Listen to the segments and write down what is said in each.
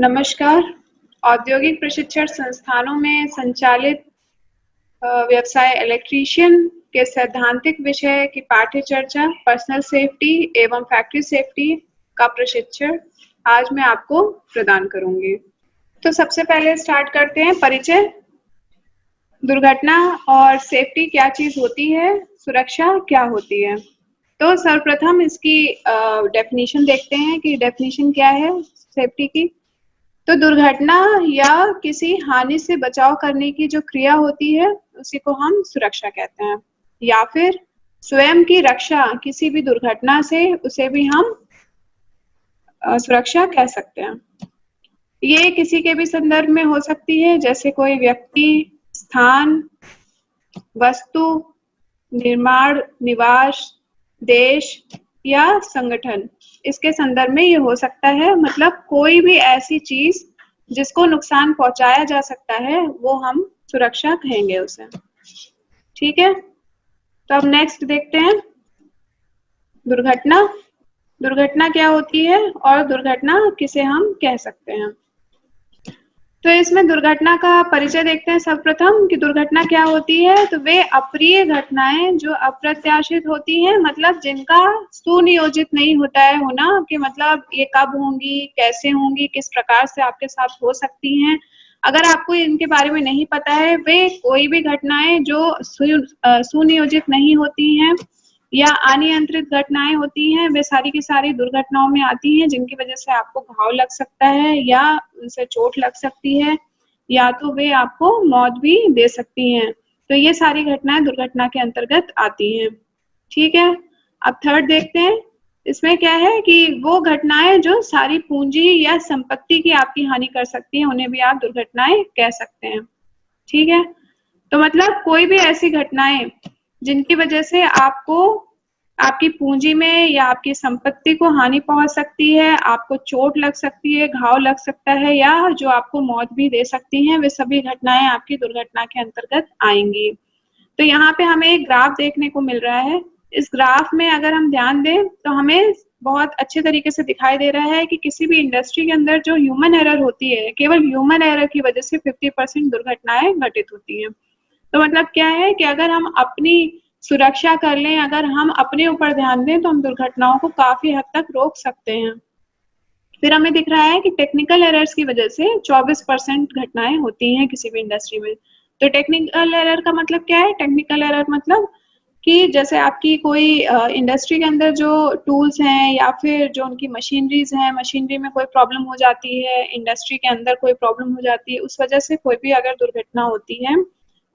नमस्कार। औद्योगिक प्रशिक्षण संस्थानों में संचालित व्यवसाय इलेक्ट्रीशियन के सैद्धांतिक विषय की पाठ्य चर्चा पर्सनल सेफ्टी एवं फैक्ट्री सेफ्टी का प्रशिक्षण आज मैं आपको प्रदान करूंगी। तो सबसे पहले स्टार्ट करते हैं परिचय। दुर्घटना और सेफ्टी क्या चीज होती है, सुरक्षा क्या होती है। तो सर्वप्रथम इसकी डेफिनेशन देखते हैं कि डेफिनेशन क्या है सेफ्टी की। तो दुर्घटना या किसी हानि से बचाव करने की जो क्रिया होती है उसी को हम सुरक्षा कहते हैं, या फिर स्वयं की रक्षा किसी भी दुर्घटना से, उसे भी हम सुरक्षा कह सकते हैं। ये किसी के भी संदर्भ में हो सकती है, जैसे कोई व्यक्ति, स्थान, वस्तु, निर्माण, निवास, देश या संगठन, इसके संदर्भ में ये हो सकता है। मतलब कोई भी ऐसी चीज जिसको नुकसान पहुंचाया जा सकता है वो हम सुरक्षा कहेंगे उसे। ठीक है, तो अब नेक्स्ट देखते हैं दुर्घटना। दुर्घटना क्या होती है और दुर्घटना किसे हम कह सकते हैं। तो इसमें दुर्घटना का परिचय देखते हैं सर्वप्रथम कि दुर्घटना क्या होती है। तो वे अप्रिय घटनाएं जो अप्रत्याशित होती हैं, मतलब जिनका सुनियोजित नहीं होता है होना, कि मतलब ये कब होंगी, कैसे होंगी, किस प्रकार से आपके साथ हो सकती हैं। अगर आपको इनके बारे में नहीं पता है, वे कोई भी घटनाएं जो सुनियोजित नहीं होती हैं या अनियंत्रित घटनाएं होती हैं, वे सारी की सारी दुर्घटनाओं में आती हैं, जिनकी वजह से आपको घाव लग सकता है या उनसे चोट लग सकती है, या तो वे आपको मौत भी दे सकती हैं। तो ये सारी घटनाएं दुर्घटना के अंतर्गत आती हैं। ठीक है, अब थर्ड देखते हैं। इसमें क्या है कि वो घटनाएं जो सारी पूंजी या संपत्ति की आपकी हानि कर सकती है, उन्हें भी आप दुर्घटनाएं कह सकते हैं। ठीक है, तो मतलब कोई भी ऐसी घटनाएं जिनकी वजह से आपको आपकी पूंजी में या आपकी संपत्ति को हानि पहुंच सकती है, आपको चोट लग सकती है, घाव लग सकता है, या जो आपको मौत भी दे सकती हैं, वे सभी घटनाएं आपकी दुर्घटना के अंतर्गत आएंगी। तो यहाँ पे हमें एक ग्राफ देखने को मिल रहा है। इस ग्राफ में अगर हम ध्यान दें तो हमें बहुत अच्छे तरीके से दिखाई दे रहा है कि किसी भी इंडस्ट्री के अंदर जो ह्यूमन एरर होती है, केवल ह्यूमन एरर की वजह से 50% दुर्घटनाएं घटित होती हैं। तो मतलब क्या है कि अगर हम अपनी सुरक्षा कर लें, अगर हम अपने ऊपर ध्यान दें, तो हम दुर्घटनाओं को काफी हद तक रोक सकते हैं। फिर हमें दिख रहा है कि टेक्निकल एरर्स की वजह से 24% घटनाएं होती हैं किसी भी इंडस्ट्री में। तो टेक्निकल एरर का मतलब क्या है? टेक्निकल एरर मतलब कि जैसे आपकी कोई इंडस्ट्री के अंदर जो टूल्स हैं या फिर जो उनकी मशीनरीज हैं, मशीनरी में कोई प्रॉब्लम हो जाती है, इंडस्ट्री के अंदर कोई प्रॉब्लम हो जाती है, उस वजह से कोई भी अगर दुर्घटना होती है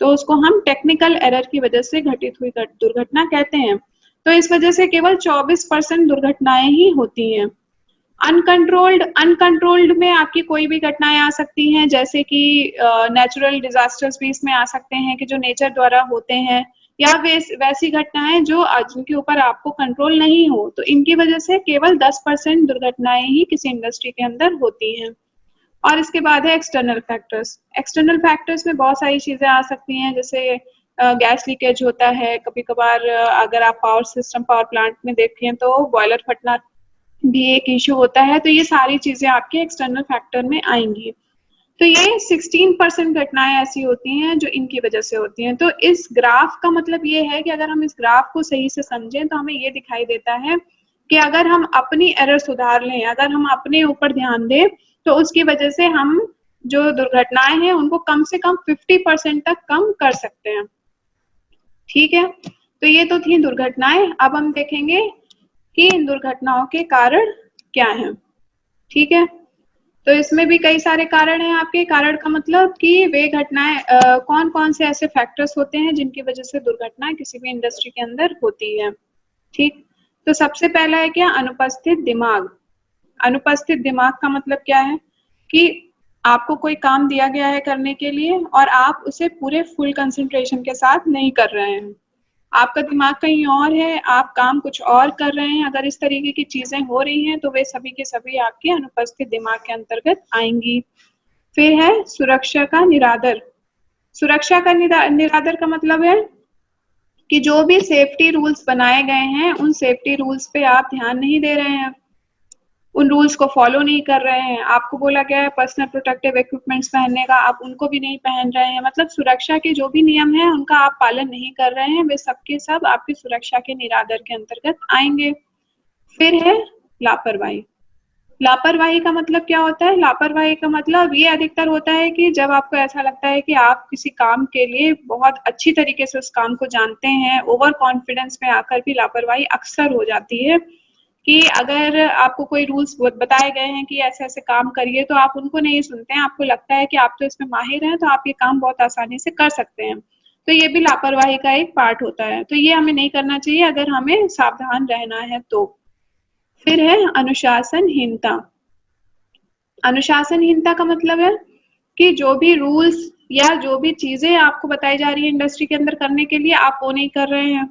तो उसको हम टेक्निकल एरर की वजह से घटित हुई दुर्घटना कहते हैं। तो इस वजह से केवल 24% दुर्घटनाएं ही होती हैं। अनकंट्रोल्ड में आपकी कोई भी घटनाएं आ सकती हैं, जैसे कि नेचुरल डिजास्टर्स भी इसमें आ सकते हैं कि जो नेचर द्वारा होते हैं, या वैसी घटनाएं जो जिनके ऊपर आपको कंट्रोल नहीं हो। तो इनकी वजह से केवल 10% दुर्घटनाएं ही किसी इंडस्ट्री के अंदर होती हैं। और इसके बाद है एक्सटर्नल फैक्टर्स। एक्सटर्नल फैक्टर्स में बहुत सारी चीजें आ सकती हैं, जैसे गैस लीकेज होता है कभी कभार। अगर आप पावर प्लांट में देखें तो बॉयलर फटना भी एक इशू होता है। तो ये सारी चीजें आपके एक्सटर्नल फैक्टर में आएंगी। तो ये 16% घटनाएं ऐसी होती हैं जो इनकी वजह से होती हैं। तो इस ग्राफ का मतलब ये है कि अगर हम इस ग्राफ को सही से समझें तो हमें ये दिखाई देता है कि अगर हम अपनी एरर सुधार लें, अगर हम अपने ऊपर ध्यान दें, तो उसकी वजह से हम जो दुर्घटनाएं हैं उनको कम से कम 50% तक कम कर सकते हैं। ठीक है, तो ये तो थी दुर्घटनाएं। अब हम देखेंगे कि इन दुर्घटनाओं के कारण क्या हैं। ठीक है, तो इसमें भी कई सारे कारण हैं आपके। कारण का मतलब कि वे घटनाएं कौन कौन से ऐसे फैक्टर्स होते हैं जिनकी वजह से दुर्घटना किसी भी इंडस्ट्री के अंदर होती है। ठीक, तो सबसे पहला है क्या? अनुपस्थित दिमाग। अनुपस्थित दिमाग का मतलब क्या है कि आपको कोई काम दिया गया है करने के लिए और आप उसे पूरे फुल कंसंट्रेशन के साथ नहीं कर रहे हैं, आपका दिमाग कहीं और है, आप काम कुछ और कर रहे हैं। अगर इस तरीके की चीजें हो रही हैं तो वे सभी के सभी आपके अनुपस्थित दिमाग के अंतर्गत आएंगी। फिर है सुरक्षा का निरादर। सुरक्षा का निरादर का मतलब है कि जो भी सेफ्टी रूल्स बनाए गए हैं उन सेफ्टी रूल्स पे आप ध्यान नहीं दे रहे हैं, उन रूल्स को फॉलो नहीं कर रहे हैं, आपको बोला गया है पर्सनल प्रोटेक्टिव इक्विपमेंट्स पहनने का, आप उनको भी नहीं पहन रहे हैं, मतलब सुरक्षा के जो भी नियम हैं उनका आप पालन नहीं कर रहे हैं, वे सब के सब आपकी सुरक्षा के निरादर के अंतर्गत आएंगे। फिर है लापरवाही। लापरवाही का मतलब क्या होता है? लापरवाही का मतलब ये अधिकतर होता है कि जब आपको ऐसा लगता है कि आप किसी काम के लिए बहुत अच्छी तरीके से उस काम को जानते हैं, ओवर कॉन्फिडेंस में आकर भी लापरवाही अक्सर हो जाती है कि अगर आपको कोई रूल्स बताए गए हैं कि ऐसे-ऐसे काम करिए, तो आप उनको नहीं सुनते हैं, आपको लगता है कि आप तो इसमें माहिर हैं, तो आप ये काम बहुत आसानी से कर सकते हैं। तो ये भी लापरवाही का एक पार्ट होता है, तो ये हमें नहीं करना चाहिए अगर हमें सावधान रहना है तो। फिर है अनुशासनहीनता। अनुशासनहीनता का मतलब है कि जो भी रूल्स या जो भी चीजें आपको बताई जा रही है इंडस्ट्री के अंदर करने के लिए, आप वो नहीं कर रहे हैं।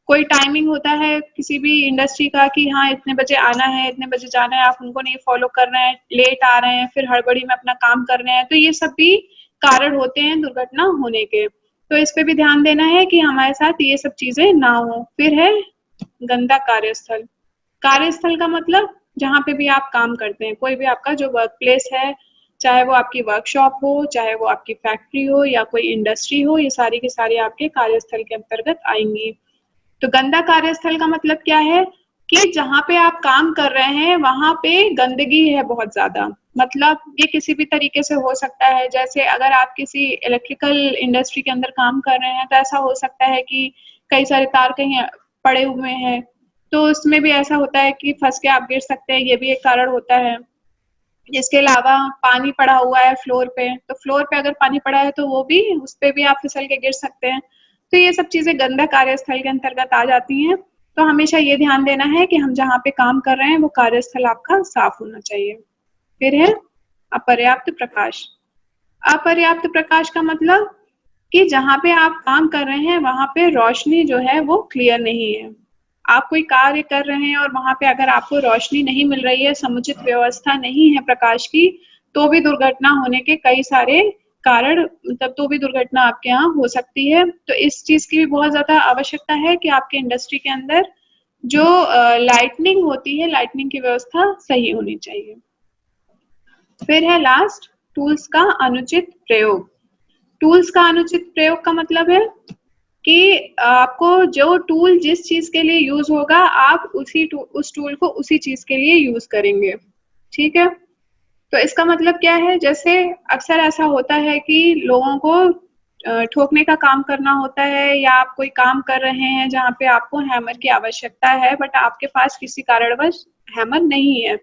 कोई टाइमिंग होता है किसी भी इंडस्ट्री का कि हाँ इतने बजे आना है, इतने बजे जाना है, आप उनको नहीं फॉलो कर रहे हैं, लेट आ रहे हैं, फिर हड़बड़ी में अपना काम कर रहे हैं, तो ये सब भी कारण होते हैं दुर्घटना होने के। तो इस पे भी ध्यान देना है कि हमारे साथ ये सब चीजें ना हो। फिर है गंदा कार्यस्थल। कार्यस्थल का मतलब जहाँ पे भी आप काम करते हैं, कोई भी आपका जो वर्क प्लेस है, चाहे वो आपकी वर्कशॉप हो, चाहे वो आपकी फैक्ट्री हो या कोई इंडस्ट्री हो, ये सारी की सारी आपके कार्यस्थल के अंतर्गत आएंगी। तो गंदा कार्यस्थल का मतलब क्या है कि जहाँ पे आप काम कर रहे हैं वहां पे गंदगी है बहुत ज्यादा। मतलब ये किसी भी तरीके से हो सकता है, जैसे अगर आप किसी इलेक्ट्रिकल इंडस्ट्री के अंदर काम कर रहे हैं तो ऐसा हो सकता है कि कई सारे तार कहीं पड़े हुए हैं, तो उसमें भी ऐसा होता है कि फंस के आप गिर सकते हैं, ये भी एक कारण होता है। इसके अलावा पानी पड़ा हुआ है फ्लोर पे, तो फ्लोर पे अगर पानी पड़ा है तो वो भी उस पे भी आप फिसल के गिर सकते हैं। तो ये सब चीजें गंदा कार्यस्थल के अंतर्गत आ जाती हैं। तो हमेशा ये ध्यान देना है कि हम जहाँ पे काम कर रहे हैं वो कार्यस्थल आपका साफ होना चाहिए। फिर है अपर्याप्त प्रकाश। अपर्याप्त प्रकाश का मतलब कि जहाँ पे आप काम कर रहे हैं वहां पे रोशनी जो है वो क्लियर नहीं है। आप कोई कार्य कर रहे हैं और वहां पे अगर आपको रोशनी नहीं मिल रही है, समुचित व्यवस्था नहीं है प्रकाश की, तो भी दुर्घटना होने के कई सारे कारण, मतलब तो भी दुर्घटना आपके यहाँ हो सकती है। तो इस चीज की भी बहुत ज्यादा आवश्यकता है कि आपके इंडस्ट्री के अंदर जो लाइटनिंग होती है, लाइटनिंग की व्यवस्था सही होनी चाहिए। फिर है लास्ट, टूल्स का अनुचित प्रयोग। टूल्स का अनुचित प्रयोग का मतलब है कि आपको जो टूल जिस चीज के लिए यूज होगा, आप उस टूल को उसी चीज के लिए यूज करेंगे। ठीक है, तो इसका मतलब क्या है, जैसे अक्सर ऐसा होता है कि लोगों को ठोकने का काम करना होता है, या आप कोई काम कर रहे हैं जहाँ पे आपको हैमर की आवश्यकता है, बट आपके पास किसी कारणवश हैमर नहीं है।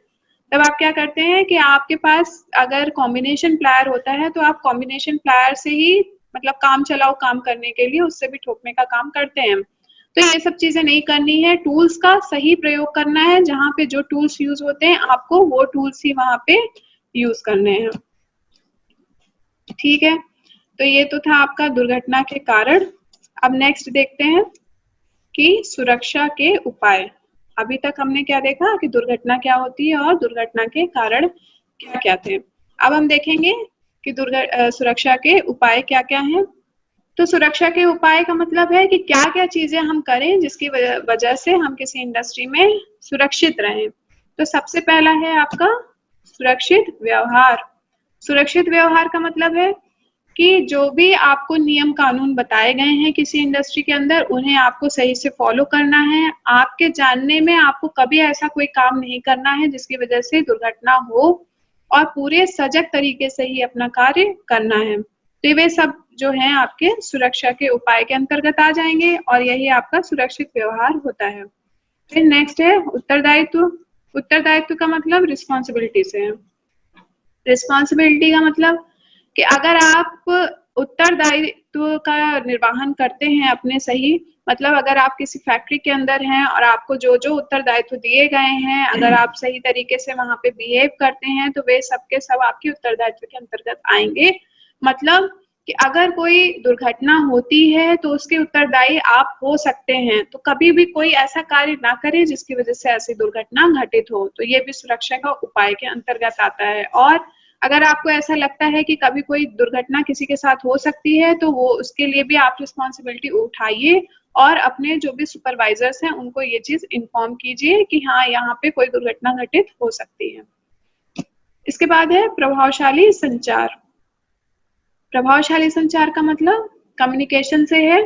तब आप क्या करते हैं कि आपके पास अगर कॉम्बिनेशन प्लायर होता है तो आप कॉम्बिनेशन प्लायर से ही, मतलब काम चलाओ काम करने के लिए उससे भी ठोकने का काम करते हैं। तो ये सब चीजें नहीं करनी है, टूल्स का सही प्रयोग करना है, जहाँ पे जो टूल्स यूज होते हैं आपको वो टूल्स ही वहां पे यूज करने हैं। ठीक है, तो ये तो था आपका दुर्घटना के कारण। अब नेक्स्ट देखते हैं कि सुरक्षा के उपाय। अभी तक हमने क्या देखा कि दुर्घटना क्या होती है और दुर्घटना के कारण क्या क्या थे। अब हम देखेंगे कि सुरक्षा के उपाय क्या क्या हैं। तो सुरक्षा के उपाय का मतलब है कि क्या क्या चीजें हम करें जिसकी वजह से हम किसी इंडस्ट्री में सुरक्षित रहें। तो सबसे पहला है आपका सुरक्षित व्यवहार। सुरक्षित व्यवहार का मतलब है कि जो भी आपको नियम कानून बताए गए हैं किसी इंडस्ट्री के अंदर, उन्हें आपको सही से फॉलो करना है। आपके जानने में आपको कभी ऐसा कोई काम नहीं करना है जिसकी वजह से दुर्घटना हो, और पूरे सजग तरीके से ही अपना कार्य करना है। तो वे सब जो हैं आपके सुरक्षा के उपाय के अंतर्गत आ जाएंगे, और यही आपका सुरक्षित व्यवहार होता है। फिर नेक्स्ट है उत्तरदायित्व। उत्तरदायित्व का मतलब रिस्पॉन्सिबिलिटी से है। रिस्पॉन्सिबिलिटी का मतलब कि अगर आप उत्तरदायित्व का निर्वहन करते हैं अपने सही, मतलब अगर आप किसी फैक्ट्री के अंदर हैं और आपको जो जो उत्तरदायित्व दिए गए हैं, अगर आप सही तरीके से वहां पे बिहेव करते हैं, तो वे सब के सब आपके उत्तरदायित्व के अंतर्गत आएंगे। मतलब कि अगर कोई दुर्घटना होती है तो उसके उत्तरदायी आप हो सकते हैं, तो कभी भी कोई ऐसा कार्य ना करें जिसकी वजह से ऐसी दुर्घटना घटित हो। तो ये भी सुरक्षा का उपाय के अंतर्गत आता है। और अगर आपको ऐसा लगता है कि कभी कोई दुर्घटना किसी के साथ हो सकती है, तो वो उसके लिए भी आप रिस्पॉन्सिबिलिटी उठाइए और अपने जो भी सुपरवाइजर्स हैं उनको ये चीज इन्फॉर्म कीजिए कि हाँ यहाँ पे कोई दुर्घटना घटित हो सकती है। इसके बाद है प्रभावशाली संचार। प्रभावशाली संचार का मतलब कम्युनिकेशन से है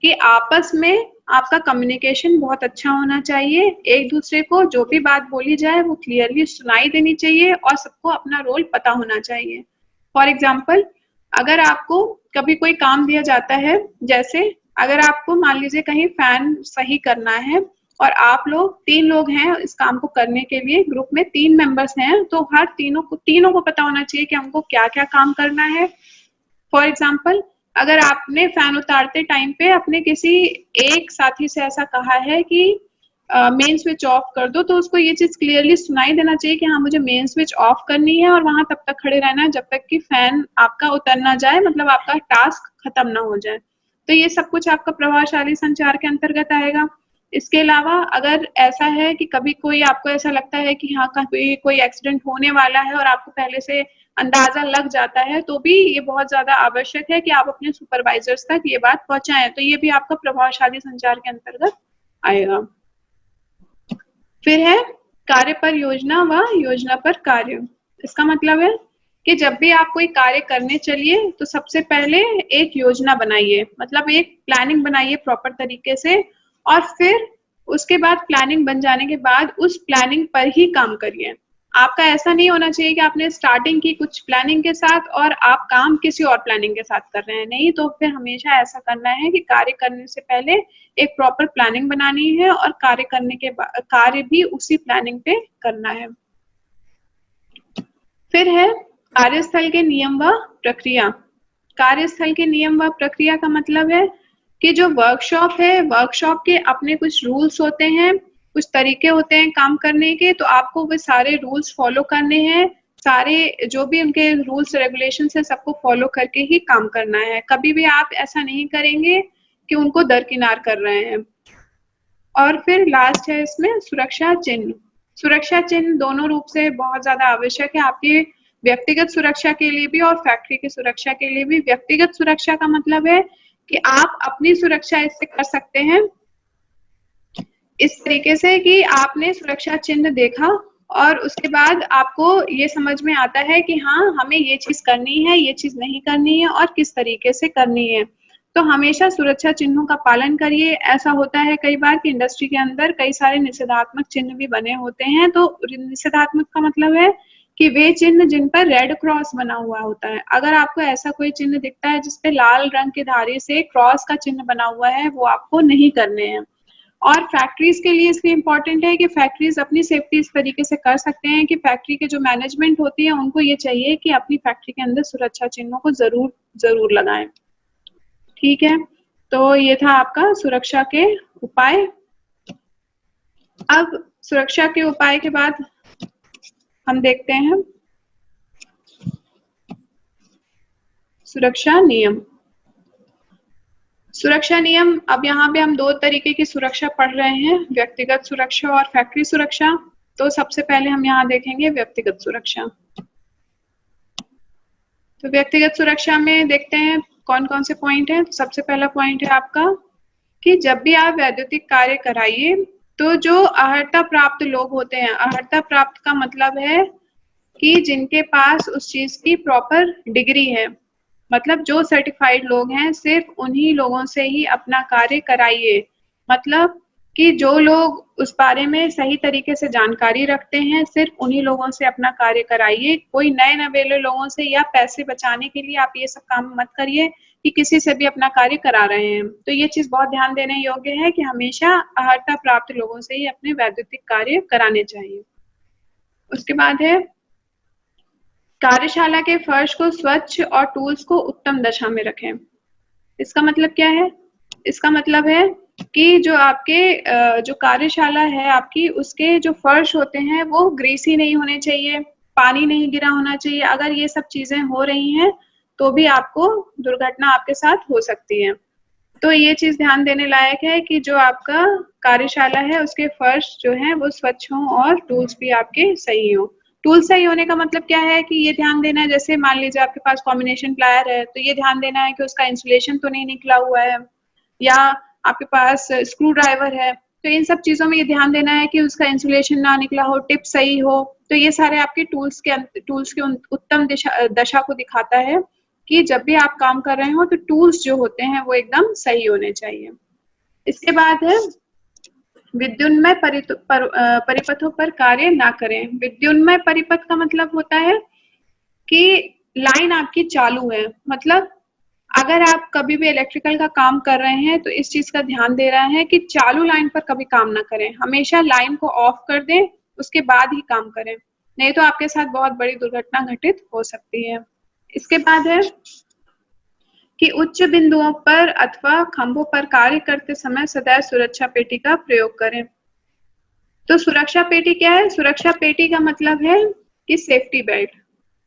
कि आपस में आपका कम्युनिकेशन बहुत अच्छा होना चाहिए। एक दूसरे को जो भी बात बोली जाए वो क्लियरली सुनाई देनी चाहिए और सबको अपना रोल पता होना चाहिए। फॉर एग्जाम्पल, अगर आपको कभी कोई काम दिया जाता है, जैसे अगर आपको मान लीजिए कहीं फैन सही करना है और आप लोग 3 लोग हैं इस काम को करने के लिए, ग्रुप में 3 मेंबर्स हैं, तो हर तीनों को पता होना चाहिए कि हमको क्या-क्या काम करना है। फॉर एग्जाम्पल, अगर आपने फैन उतारते टाइम पे अपने किसी एक साथी से ऐसा कहा है कि मेन स्विच ऑफ कर दो, तो उसको ये चीज क्लियरली सुनाई देना चाहिए कि हाँ मुझे मेन स्विच ऑफ करनी है और वहां तब तक खड़े रहना है जब तक कि फैन आपका उतर ना जाए, मतलब आपका टास्क खत्म ना हो जाए। तो ये सब कुछ आपका प्रभावशाली संचार के अंतर्गत आएगा। इसके अलावा अगर ऐसा है कि कभी कोई आपको ऐसा लगता है कि हाँ कभी कोई एक्सीडेंट होने वाला है और आपको पहले से अंदाजा लग जाता है, तो भी ये बहुत ज्यादा आवश्यक है कि आप अपने सुपरवाइजर्स तक ये बात पहुंचाएं। तो ये भी आपका प्रभावशाली संचार के अंतर्गत आएगा। फिर है कार्य पर योजना व योजना पर कार्य। इसका मतलब है कि जब भी आप कोई कार्य करने चलिए तो सबसे पहले एक योजना बनाइए, मतलब एक प्लानिंग बनाइए प्रॉपर तरीके से, और फिर उसके बाद प्लानिंग बन जाने के बाद उस प्लानिंग पर ही काम करिए। आपका ऐसा नहीं होना चाहिए कि आपने स्टार्टिंग की कुछ प्लानिंग के साथ और आप काम किसी और प्लानिंग के साथ कर रहे हैं, नहीं। तो फिर हमेशा ऐसा करना है कि कार्य करने से पहले एक प्रॉपर प्लानिंग बनानी है और कार्य करने के बाद कार्य भी उसी प्लानिंग पे करना है। फिर है कार्यस्थल के नियम व प्रक्रिया। कार्यस्थल के नियम व प्रक्रिया का मतलब है कि जो वर्कशॉप है, वर्कशॉप के अपने कुछ रूल्स होते हैं, कुछ तरीके होते हैं काम करने के, तो आपको वो सारे रूल्स फॉलो करने हैं। सारे जो भी उनके रूल्स रेगुलेशन है सबको फॉलो करके ही काम करना है। कभी भी आप ऐसा नहीं करेंगे कि उनको दरकिनार कर रहे हैं। और फिर लास्ट है इसमें सुरक्षा चिन्ह। सुरक्षा चिन्ह दोनों रूप से बहुत ज्यादा आवश्यक है, आपकी व्यक्तिगत सुरक्षा के लिए भी और फैक्ट्री की सुरक्षा के लिए भी। व्यक्तिगत सुरक्षा का मतलब है कि आप अपनी सुरक्षा इससे कर सकते हैं इस तरीके से कि आपने सुरक्षा चिन्ह देखा और उसके बाद आपको ये समझ में आता है कि हाँ हमें ये चीज करनी है, ये चीज नहीं करनी है और किस तरीके से करनी है। तो हमेशा सुरक्षा चिन्हों का पालन करिए। ऐसा होता है कई बार कि इंडस्ट्री के अंदर कई सारे निषेधात्मक चिन्ह भी बने होते हैं। तो निषेधात्मक का मतलब है कि वे चिन्ह जिन पर रेड क्रॉस बना हुआ होता है। अगर आपको ऐसा कोई चिन्ह दिखता है जिसपे लाल रंग की धारी से क्रॉस का चिन्ह बना हुआ है, वो आपको नहीं करने हैं। और फैक्ट्रीज के लिए इसलिए इम्पोर्टेंट है कि फैक्ट्रीज अपनी सेफ्टी इस तरीके से कर सकते हैं कि फैक्ट्री के जो मैनेजमेंट होती है उनको ये चाहिए कि अपनी फैक्ट्री के अंदर सुरक्षा चिन्हों को जरूर लगाएं। ठीक है, तो ये था आपका सुरक्षा के उपाय। अब सुरक्षा के उपाय के बाद हम देखते हैं सुरक्षा नियम। सुरक्षा नियम, अब यहाँ पे हम 2 तरीके की सुरक्षा पढ़ रहे हैं, व्यक्तिगत सुरक्षा और फैक्ट्री सुरक्षा। तो सबसे पहले हम यहाँ देखेंगे व्यक्तिगत सुरक्षा। तो व्यक्तिगत सुरक्षा में देखते हैं कौन कौन से पॉइंट है। सबसे पहला पॉइंट है आपका कि जब भी आप वैद्युतिक कार्य कराइए तो जो अर्हता प्राप्त लोग होते हैं, अर्हता प्राप्त का मतलब है कि जिनके पास उस चीज की प्रॉपर डिग्री है, मतलब जो सर्टिफाइड लोग हैं, सिर्फ उन्हीं लोगों से ही अपना कार्य कराइए। मतलब कि जो लोग उस बारे में सही तरीके से जानकारी रखते हैं, सिर्फ उन्हीं लोगों से अपना कार्य कराइए। कोई नए नवेले लोगों से या पैसे बचाने के लिए आप ये सब काम मत करिए कि किसी से भी अपना कार्य करा रहे हैं। तो ये चीज बहुत ध्यान देने योग्य है कि हमेशा अर्हता प्राप्त लोगों से ही अपने वैद्युतिक कार्य कराने चाहिए। उसके बाद है कार्यशाला के फर्श को स्वच्छ और टूल्स को उत्तम दशा में रखें। इसका मतलब क्या है? इसका मतलब है कि जो आपके जो कार्यशाला है आपकी, उसके जो फर्श होते हैं वो ग्रीसी नहीं होने चाहिए, पानी नहीं गिरा होना चाहिए। अगर ये सब चीजें हो रही हैं तो भी आपको दुर्घटना आपके साथ हो सकती है। तो ये चीज ध्यान देने लायक है कि जो आपका कार्यशाला है उसके फर्श जो है वो स्वच्छ हों और टूल्स भी आपके सही हों। टूल सही होने का मतलब क्या है कि ये ध्यान देना है, जैसे मान लीजिए आपके पास कॉम्बिनेशन प्लायर है तो ये ध्यान देना है कि उसका इंसुलेशन तो नहीं निकला हुआ है, या आपके पास स्क्रू ड्राइवर है, तो इन सब चीजों में ये ध्यान देना है कि उसका इंसुलेशन ना निकला हो, टिप सही हो। तो ये सारे आपके टूल्स की उत्तम दशा को दिखाता है कि जब भी आप काम कर रहे हो तो टूल्स जो होते हैं वो एकदम सही होने चाहिए। इसके बाद है विद्युन्मय परिपथों पर कार्य ना करें। विद्युन्मय परिपथ का मतलब होता है कि लाइन आपकी चालू है, मतलब अगर आप कभी भी इलेक्ट्रिकल का काम कर रहे हैं तो इस चीज का ध्यान दे रहा है कि चालू लाइन पर कभी काम ना करें, हमेशा लाइन को ऑफ कर दें, उसके बाद ही काम करें, नहीं तो आपके साथ बहुत बड़ी दुर्घटना घटित हो सकती है। इसके बाद है कि उच्च बिंदुओं पर अथवा खंभों पर कार्य करते समय सदैव सुरक्षा पेटी का प्रयोग करें। तो सुरक्षा पेटी क्या है? सुरक्षा पेटी का मतलब है कि सेफ्टी बेल्ट।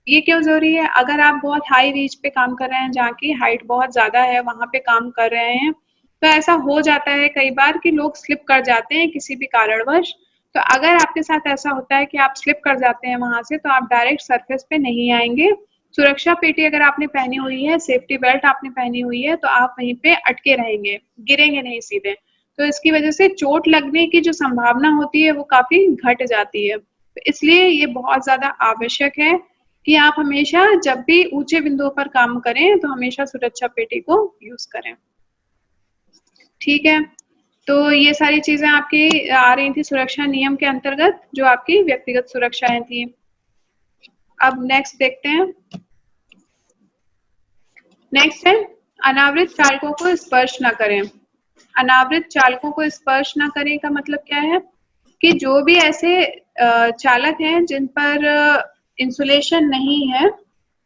ये क्यों जरूरी है? अगर आप बहुत हाई रीच पे काम कर रहे हैं, जहाँ की हाइट बहुत ज्यादा है, वहां पे काम कर रहे हैं, तो ऐसा हो जाता है कई बार कि लोग स्लिप कर जाते हैं किसी भी कारणवश। तो अगर आपके साथ ऐसा होता है कि आप स्लिप कर जाते हैं वहां से, तो आप डायरेक्ट सरफेस पे नहीं आएंगे। सुरक्षा पेटी अगर आपने पहनी हुई है, सेफ्टी बेल्ट आपने पहनी हुई है, तो आप वहीं पे अटके रहेंगे, गिरेंगे नहीं सीधे। तो इसकी वजह से चोट लगने की जो संभावना होती है वो काफी घट जाती है। तो इसलिए ये बहुत ज्यादा आवश्यक है कि आप हमेशा जब भी ऊंचे बिंदुओं पर काम करें तो हमेशा सुरक्षा पेटी को यूज करें। ठीक है, तो ये सारी चीजें आपकी आ रही थी सुरक्षा नियम के अंतर्गत, जो आपकी व्यक्तिगत सुरक्षाएं थी। अब नेक्स्ट देखते हैं। नेक्स्ट है अनावृत चालकों को स्पर्श न करें। अनावृत चालकों को स्पर्श न करें का मतलब क्या है कि जो भी ऐसे चालक हैं जिन पर इंसुलेशन नहीं है,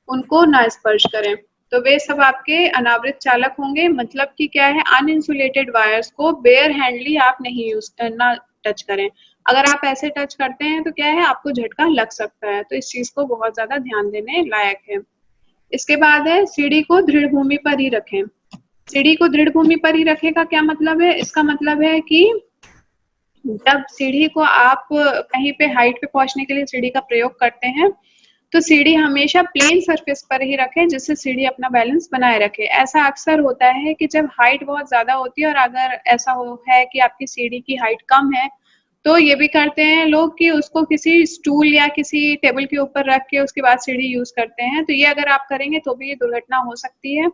उनको ना स्पर्श करें। तो वे सब आपके अनावृत चालक होंगे। मतलब कि क्या है, अनइंसुलेटेड वायर्स को बेयर हैंडली आप नहीं यूज करना, टच करें। अगर आप ऐसे टच करते हैं तो क्या है, आपको झटका लग सकता है। तो इस चीज को बहुत ज्यादा ध्यान देने लायक है। इसके बाद है सीढ़ी को दृढ़ भूमि पर ही रखें। सीढ़ी को दृढ़ भूमि पर ही रखें का क्या मतलब है? इसका मतलब है कि जब सीढ़ी को आप कहीं पे हाइट पे पहुंचने के लिए सीढ़ी का प्रयोग करते हैं, तो सीढ़ी हमेशा प्लेन सरफेस पर ही रखें, जिससे सीढ़ी अपना बैलेंस बनाए रखे। ऐसा अक्सर होता है कि जब हाइट बहुत ज्यादा होती है और अगर ऐसा है कि आपकी सीढ़ी की हाइट कम है, तो ये भी करते हैं लोग कि उसको किसी स्टूल या किसी टेबल के ऊपर रख के उसके बाद सीढ़ी यूज करते हैं। तो ये अगर आप करेंगे तो भी ये दुर्घटना हो सकती है।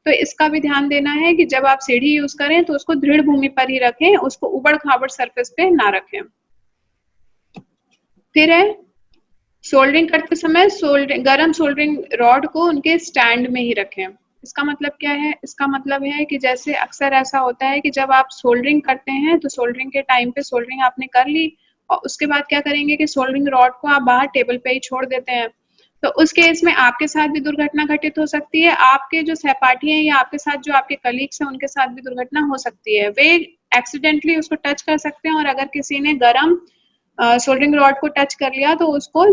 तो इसका भी ध्यान देना है कि जब आप सीढ़ी यूज करें तो उसको दृढ़ भूमि पर ही रखें, उसको उबड़ खाबड़ सरफेस पे ना रखें। फिर है सोल्डरिंग करते समय गरम सोल्डरिंग रॉड को उनके स्टैंड में ही रखें। इसका मतलब क्या है? इसका मतलब है कि जैसे अक्सर ऐसा होता है कि जब आप सोल्डरिंग करते हैं तो सोल्डरिंग के टाइम पे सोल्डरिंग आपने कर ली और उसके बाद क्या करेंगे कि सोल्डरिंग रॉड को आप बाहर टेबल पे ही छोड़ देते हैं। तो उस केस में आपके साथ भी दुर्घटना घटित हो सकती है, आपके जो सहपाठी हैं या आपके साथ जो आपके कलीग्स हैं उनके साथ भी दुर्घटना हो सकती है। वे एक्सीडेंटली उसको टच कर सकते हैं और अगर किसी ने गरम सोल्डरिंग रॉड को टच कर लिया तो उसको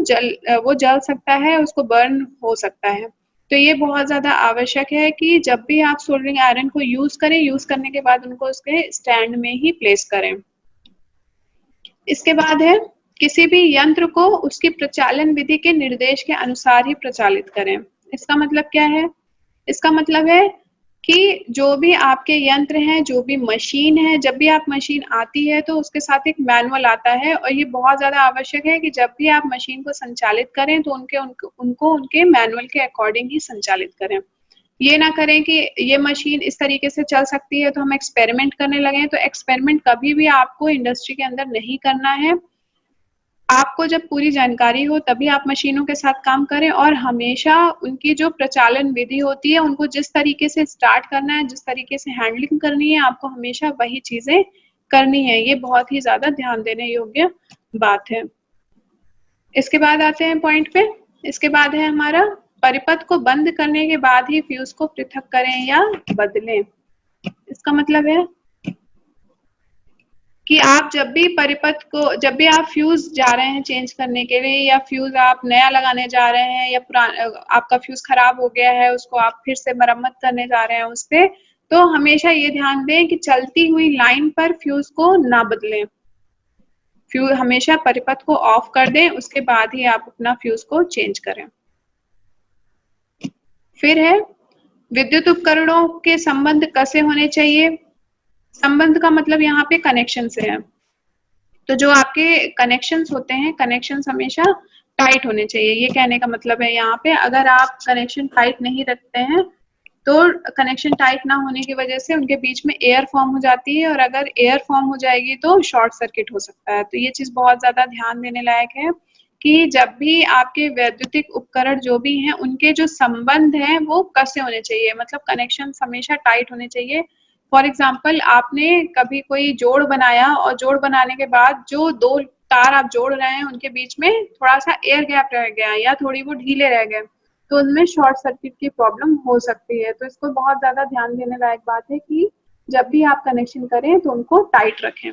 वो जल सकता है, उसको बर्न हो सकता है। तो ये बहुत ज्यादा आवश्यक है कि जब भी आप सोल्डरिंग आयरन को यूज करें, यूज करने के बाद उनको उसके स्टैंड में ही प्लेस करें। इसके बाद है किसी भी यंत्र को उसकी प्रचालन विधि के निर्देश के अनुसार ही प्रचालित करें। इसका मतलब क्या है? इसका मतलब है कि जो भी आपके यंत्र हैं, जो भी मशीन है, जब भी आप मशीन आती है तो उसके साथ एक मैनुअल आता है और ये बहुत ज्यादा आवश्यक है कि जब भी आप मशीन को संचालित करें तो उनको उनके मैनुअल के अकॉर्डिंग ही संचालित करें। ये ना करें कि ये मशीन इस तरीके से चल सकती है तो हम एक्सपेरिमेंट करने लगे। तो एक्सपेरिमेंट कभी भी आपको इंडस्ट्री के अंदर नहीं करना है। आपको जब पूरी जानकारी हो तभी आप मशीनों के साथ काम करें और हमेशा उनकी जो प्रचालन विधि होती है, उनको जिस तरीके से स्टार्ट करना है, जिस तरीके से हैंडलिंग करनी है, आपको हमेशा वही चीजें करनी है। ये बहुत ही ज्यादा ध्यान देने योग्य बात है। इसके बाद आते हैं पॉइंट पे। इसके बाद है हमारा परिपथ को बंद करने के बाद ही फ्यूज को पृथक करें या बदलें। इसका मतलब है कि आप जब भी आप फ्यूज जा रहे हैं चेंज करने के लिए या फ्यूज आप नया लगाने जा रहे हैं या पुराना आपका फ्यूज खराब हो गया है, उसको आप फिर से मरम्मत करने जा रहे हैं उस पे, तो हमेशा ये ध्यान दें कि चलती हुई लाइन पर फ्यूज को ना बदलें। फ्यूज हमेशा परिपथ को ऑफ कर दें, उसके बाद ही आप अपना फ्यूज को चेंज करें। फिर है विद्युत उपकरणों के संबंध कैसे होने चाहिए। संबंध का मतलब यहाँ पे कनेक्शन से है। तो जो आपके कनेक्शंस होते हैं, कनेक्शंस हमेशा टाइट होने चाहिए, ये कहने का मतलब है यहाँ पे। अगर आप कनेक्शन टाइट नहीं रखते हैं तो कनेक्शन टाइट ना होने की वजह से उनके बीच में एयर फॉर्म हो जाती है, और अगर एयर फॉर्म हो जाएगी तो शॉर्ट सर्किट हो सकता है। तो ये चीज बहुत ज्यादा ध्यान देने लायक है कि जब भी आपके वैद्युतिक उपकरण जो भी हैं उनके जो संबंध हैं वो कसे होने चाहिए, मतलब कनेक्शन हमेशा टाइट होने चाहिए। फॉर एग्जाम्पल, आपने कभी कोई जोड़ बनाया और जोड़ बनाने के बाद जो दो तार आप जोड़ रहे हैं उनके बीच में थोड़ा सा एयर गैप रह गया या थोड़ी वो ढीले रह गए, तो उनमें शॉर्ट सर्किट की प्रॉब्लम हो सकती है। तो इसको बहुत ज्यादा ध्यान देने लायक बात है कि जब भी आप कनेक्शन करें तो उनको टाइट रखें।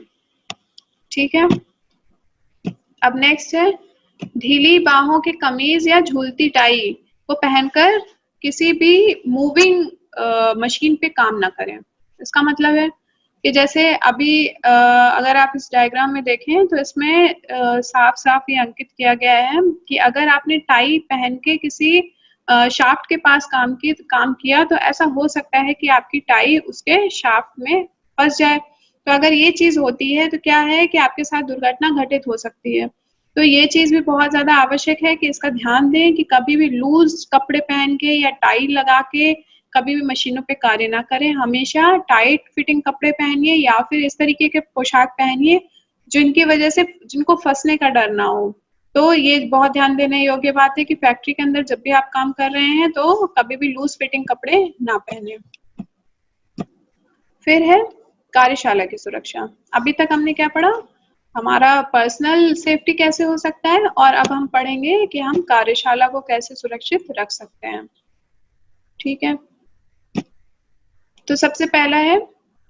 ठीक है, अब नेक्स्ट है, ढीली बाहों की कमीज या झूलती टाई को पहनकर किसी भी मूविंग मशीन पे काम ना करें। इसका मतलब है कि जैसे अभी अगर आप इस डायग्राम में देखें तो इसमें साफ साफ ये अंकित किया गया है कि अगर आपने टाई पहन के किसी शाफ्ट के पास काम किया तो ऐसा हो सकता है कि आपकी टाई उसके शाफ्ट में फंस जाए। तो अगर ये चीज होती है तो क्या है कि आपके साथ दुर्घटना घटित हो सकती है। तो ये चीज भी बहुत ज्यादा आवश्यक है कि इसका ध्यान दें कि कभी भी लूज कपड़े पहन के या टाई लगा के कभी भी मशीनों पे कार्य ना करें। हमेशा टाइट फिटिंग कपड़े पहनिए या फिर इस तरीके के पोशाक पहनिए जिनकी वजह से जिनको फंसने का डर ना हो। तो ये बहुत ध्यान देने योग्य बात है कि फैक्ट्री के अंदर जब भी आप काम कर रहे हैं तो कभी भी लूज फिटिंग कपड़े ना पहने। फिर है कार्यशाला की सुरक्षा। अभी तक हमने क्या पढ़ा, हमारा पर्सनल सेफ्टी कैसे हो सकता है, और अब हम पढ़ेंगे कि हम कार्यशाला को कैसे सुरक्षित रख सकते हैं। ठीक है, तो सबसे पहला है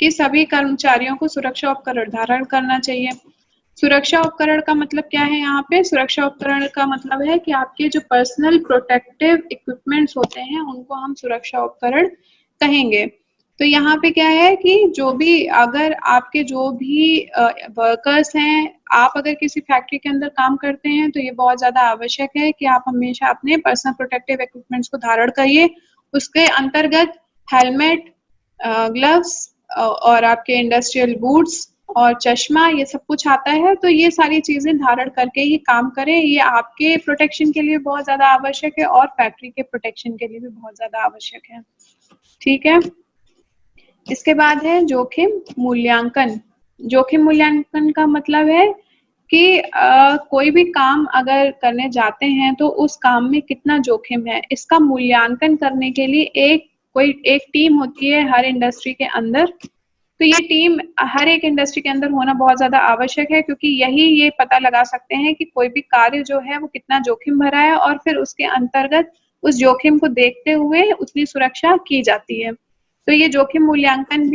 कि सभी कर्मचारियों को सुरक्षा उपकरण धारण करना चाहिए। सुरक्षा उपकरण का मतलब क्या है, यहाँ पे सुरक्षा उपकरण का मतलब है कि आपके जो पर्सनल प्रोटेक्टिव इक्विपमेंट्स होते हैं उनको हम सुरक्षा उपकरण कहेंगे। तो यहाँ पे क्या है कि जो भी अगर आपके जो भी वर्कर्स हैं, आप अगर किसी फैक्ट्री के अंदर काम करते हैं तो ये बहुत ज्यादा आवश्यक है कि आप हमेशा अपने पर्सनल प्रोटेक्टिव इक्विपमेंट्स को धारण करिए। उसके अंतर्गत हेलमेट, ग्लव्स और आपके इंडस्ट्रियल बूट्स और चश्मा, ये सब कुछ आता है। तो ये सारी चीजें धारण करके ही काम करें, ये आपके प्रोटेक्शन के लिए बहुत ज्यादा आवश्यक है और फैक्ट्री के प्रोटेक्शन के लिए भी बहुत ज्यादा आवश्यक है। ठीक है, इसके बाद है जोखिम मूल्यांकन। जोखिम मूल्यांकन का मतलब है कि कोई भी काम अगर करने जाते हैं तो उस काम में कितना जोखिम है, इसका मूल्यांकन करने के लिए एक टीम होती है हर इंडस्ट्री के अंदर। तो ये टीम हर एक इंडस्ट्री के अंदर होना बहुत ज्यादा आवश्यक है, क्योंकि यही ये पता लगा सकते हैं कि कोई भी कार्य जो है वो कितना जोखिम भरा है और फिर उसके अंतर्गत उस जोखिम को देखते हुए उतनी सुरक्षा की जाती है। तो ये जोखिम मूल्यांकन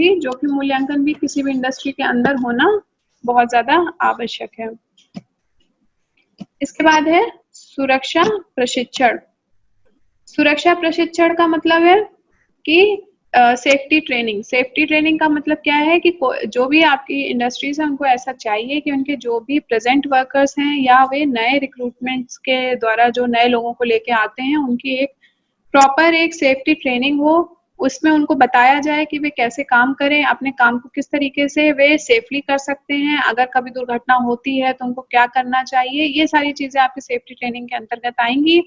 भी किसी भी इंडस्ट्री के अंदर होना बहुत ज्यादा आवश्यक है। इसके बाद है सुरक्षा प्रशिक्षण। सुरक्षा प्रशिक्षण का मतलब है कि सेफ्टी ट्रेनिंग। सेफ्टी ट्रेनिंग का मतलब क्या है कि जो भी आपकी इंडस्ट्रीज है उनको ऐसा चाहिए कि उनके जो भी प्रेजेंट वर्कर्स हैं या वे नए रिक्रूटमेंट्स के द्वारा जो नए लोगों को लेके आते हैं उनकी एक प्रॉपर एक सेफ्टी ट्रेनिंग हो। उसमें उनको बताया जाए कि वे कैसे काम करें, अपने काम को किस तरीके से वे सेफली कर सकते हैं, अगर कभी दुर्घटना होती है तो उनको क्या करना चाहिए। ये सारी चीजें आपकी सेफ्टी ट्रेनिंग के अंतर्गत आएंगी।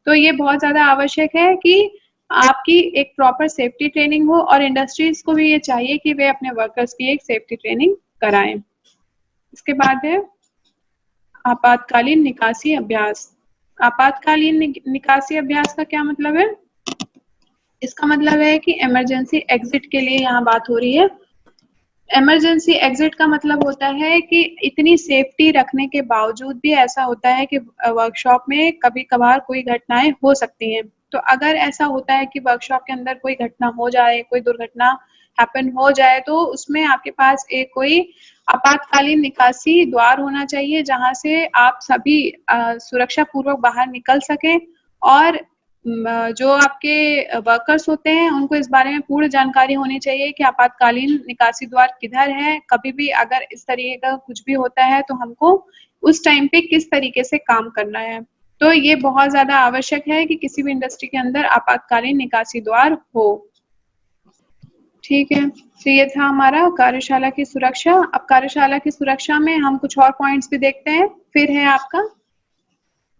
तो ये बहुत ज्यादा आवश्यक है कि आपकी एक प्रॉपर सेफ्टी ट्रेनिंग हो और इंडस्ट्रीज को भी ये चाहिए कि वे अपने वर्कर्स की एक सेफ्टी ट्रेनिंग कराएं। इसके बाद है आपातकालीन निकासी अभ्यास। आपातकालीन निकासी अभ्यास का क्या मतलब है, इसका मतलब है कि इमरजेंसी एग्जिट के लिए यहाँ बात हो रही है। इमरजेंसी एग्जिट का मतलब होता है कि इतनी सेफ्टी रखने के बावजूद भी ऐसा होता है कि वर्कशॉप में कभी कभार कोई घटनाएं हो सकती हैं। तो अगर ऐसा होता है कि वर्कशॉप के अंदर कोई घटना हो जाए, कोई दुर्घटना हैपन हो जाए, तो उसमें आपके पास एक कोई आपातकालीन निकासी द्वार होना चाहिए जहां से आप सभी सुरक्षा पूर्वक बाहर निकल सकें। और जो आपके वर्कर्स होते हैं उनको इस बारे में पूर्ण जानकारी होनी चाहिए कि आपातकालीन निकासी द्वार किधर है। कभी भी अगर इस तरीके का कुछ भी होता है तो हमको उस टाइम पे किस तरीके से काम करना है। तो ये बहुत ज्यादा आवश्यक है कि किसी भी इंडस्ट्री के अंदर आपातकालीन निकासी द्वार हो। ठीक है, तो ये था हमारा कार्यशाला की सुरक्षा। अब कार्यशाला की सुरक्षा में हम कुछ और पॉइंट्स भी देखते हैं। फिर है आपका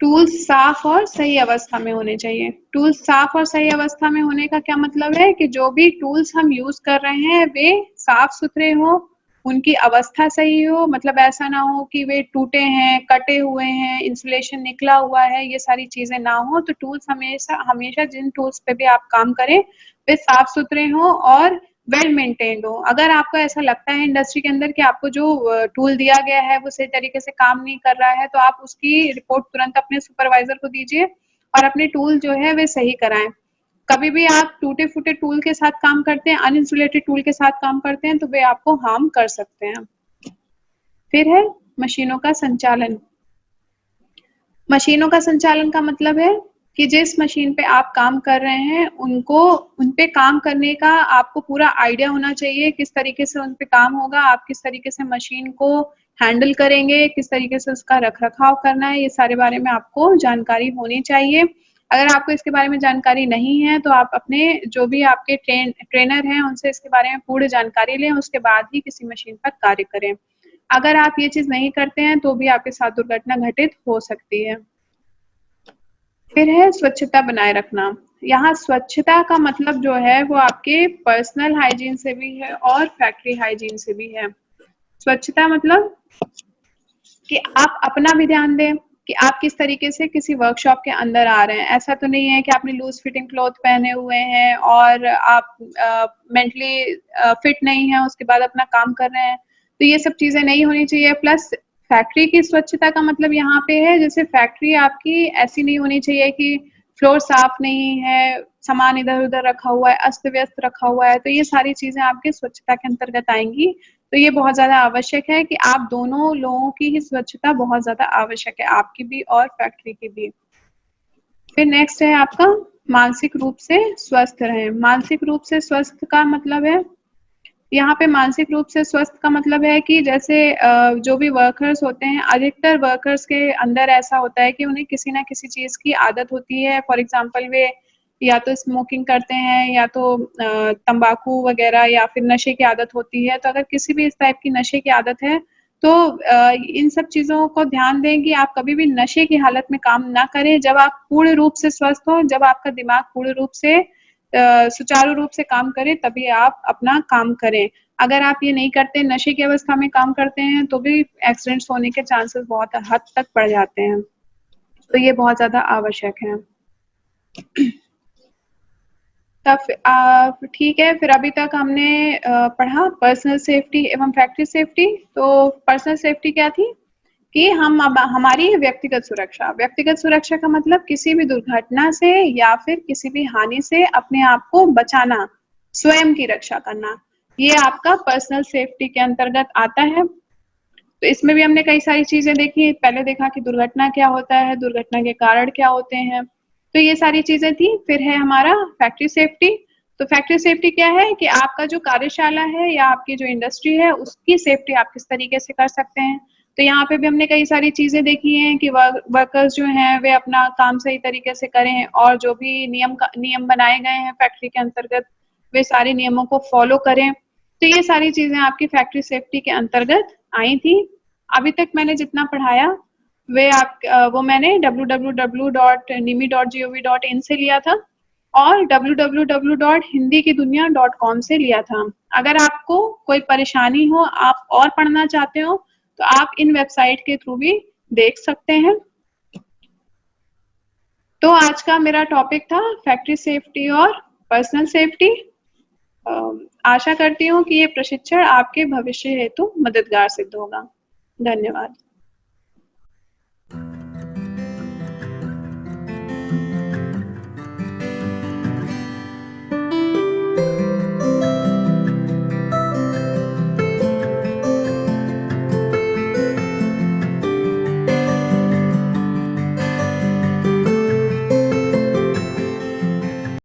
टूल्स साफ और सही अवस्था में होने चाहिए। टूल्स साफ और सही अवस्था में होने का क्या मतलब है कि जो भी टूल्स हम यूज कर रहे हैं वे साफ सुथरे हो, उनकी अवस्था सही हो, मतलब ऐसा ना हो कि वे टूटे हैं, कटे हुए हैं, इंसुलेशन निकला हुआ है, ये सारी चीजें ना हो। तो टूल्स हमेशा हमेशा जिन टूल्स पे भी आप काम करें वे साफ सुथरे हो और वेल मेंटेन्ड हो। अगर आपको ऐसा लगता है इंडस्ट्री के अंदर कि आपको जो टूल दिया गया है वो सही तरीके से काम नहीं कर रहा है, तो आप उसकी रिपोर्ट तुरंत अपने सुपरवाइजर को दीजिए और अपने टूल जो है वे सही कराएं। कभी भी आप टूटे फूटे टूल के साथ काम करते हैं, अनइंसुलेटेड टूल के साथ काम करते हैं, तो वे आपको हार्म कर सकते हैं। फिर है मशीनों का संचालन। मशीनों का संचालन का मतलब है कि जिस मशीन पे आप काम कर रहे हैं उनको उन पे काम करने का आपको पूरा आइडिया होना चाहिए, किस तरीके से उन पे काम होगा, आप किस तरीके से मशीन को हैंडल करेंगे, किस तरीके से उसका रख रखाव करना है, ये सारे बारे में आपको जानकारी होनी चाहिए। अगर आपको इसके बारे में जानकारी नहीं है तो आप अपने जो भी आपके ट्रेनर हैं उनसे इसके बारे में पूरी जानकारी लें, उसके बाद ही किसी मशीन पर कार्य करें। अगर आप ये चीज नहीं करते हैं तो भी आपके साथ दुर्घटना घटित हो सकती है। फिर है स्वच्छता बनाए रखना। यहाँ स्वच्छता का मतलब जो है वो आपके पर्सनल हाइजीन से भी है और फैक्ट्री हाइजीन से भी है। स्वच्छता मतलब कि आप अपना भी ध्यान दें कि आप किस तरीके से किसी वर्कशॉप के अंदर आ रहे हैं। ऐसा तो नहीं है कि आपने लूज फिटिंग क्लॉथ पहने हुए हैं और आप मेंटली फिट नहीं है, उसके बाद अपना काम कर रहे हैं, तो ये सब चीजें नहीं होनी चाहिए। प्लस फैक्ट्री की स्वच्छता का मतलब यहाँ पे है जैसे फैक्ट्री आपकी ऐसी नहीं होनी चाहिए कि फ्लोर साफ नहीं है, सामान इधर उधर रखा हुआ है, अस्त व्यस्त रखा हुआ है, तो ये सारी चीजें आपकी स्वच्छता के अंतर्गत आएंगी। तो ये बहुत ज्यादा आवश्यक है कि आप दोनों लोगों की ही स्वच्छता बहुत ज्यादा आवश्यक है, आपकी भी और फैक्ट्री की भी। फिर नेक्स्ट है आपका मानसिक रूप से स्वस्थ रहें। मानसिक रूप से स्वस्थ का मतलब है, यहाँ पे मानसिक रूप से स्वस्थ का मतलब है कि जैसे जो भी वर्कर्स होते हैं, अधिकतर वर्कर्स के अंदर ऐसा होता है कि उन्हें किसी ना किसी चीज की आदत होती है। फॉर एग्जांपल वे या तो स्मोकिंग करते हैं या तो तंबाकू वगैरह या फिर नशे की आदत होती है। तो अगर किसी भी इस टाइप की नशे की आदत है तो इन सब चीजों को ध्यान दें कि आप कभी भी नशे की हालत में काम ना करें। जब आप पूर्ण रूप से स्वस्थ हो, जब आपका दिमाग पूर्ण रूप से सुचारू रूप से काम करे, तभी आप अपना काम करें। अगर आप ये नहीं करते, नशे की अवस्था में काम करते हैं, तो भी एक्सीडेंट्स होने के चांसेस बहुत हद तक बढ़ जाते हैं। तो ये बहुत ज्यादा आवश्यक है। तब ठीक है, फिर अभी तक हमने पढ़ा पर्सनल सेफ्टी एवं फैक्ट्री सेफ्टी। तो पर्सनल सेफ्टी क्या थी कि हम अब हमारी व्यक्तिगत सुरक्षा। व्यक्तिगत सुरक्षा का मतलब किसी भी दुर्घटना से या फिर किसी भी हानि से अपने आप को बचाना, स्वयं की रक्षा करना, ये आपका पर्सनल सेफ्टी के अंतर्गत आता है। तो इसमें भी हमने कई सारी चीजें देखी। पहले देखा कि दुर्घटना क्या होता है, दुर्घटना के कारण क्या होते हैं, तो ये सारी चीजें थी। फिर है हमारा फैक्ट्री सेफ्टी। तो फैक्ट्री सेफ्टी क्या है कि आपका जो कार्यशाला है या आपकी जो इंडस्ट्री है उसकी सेफ्टी आप किस तरीके से कर सकते हैं। तो यहाँ पे भी हमने कई सारी चीजें देखी हैं कि वर्कर्स जो हैं वे अपना काम सही तरीके से करें और जो भी नियम बनाए गए हैं फैक्ट्री के अंतर्गत वे सारे नियमों को फॉलो करें। तो ये सारी चीजें आपकी फैक्ट्री सेफ्टी के अंतर्गत आई थी। अभी तक मैंने जितना पढ़ाया वो मैंने www.nimi.gov.in से लिया था और www.hindikidunia.com से लिया था। अगर आपको कोई परेशानी हो, आप और पढ़ना चाहते हो, तो आप इन वेबसाइट के थ्रू भी देख सकते हैं। तो आज का मेरा टॉपिक था फैक्ट्री सेफ्टी और पर्सनल सेफ्टी। आशा करती हूँ कि ये प्रशिक्षण आपके भविष्य हेतु मददगार सिद्ध होगा। धन्यवाद।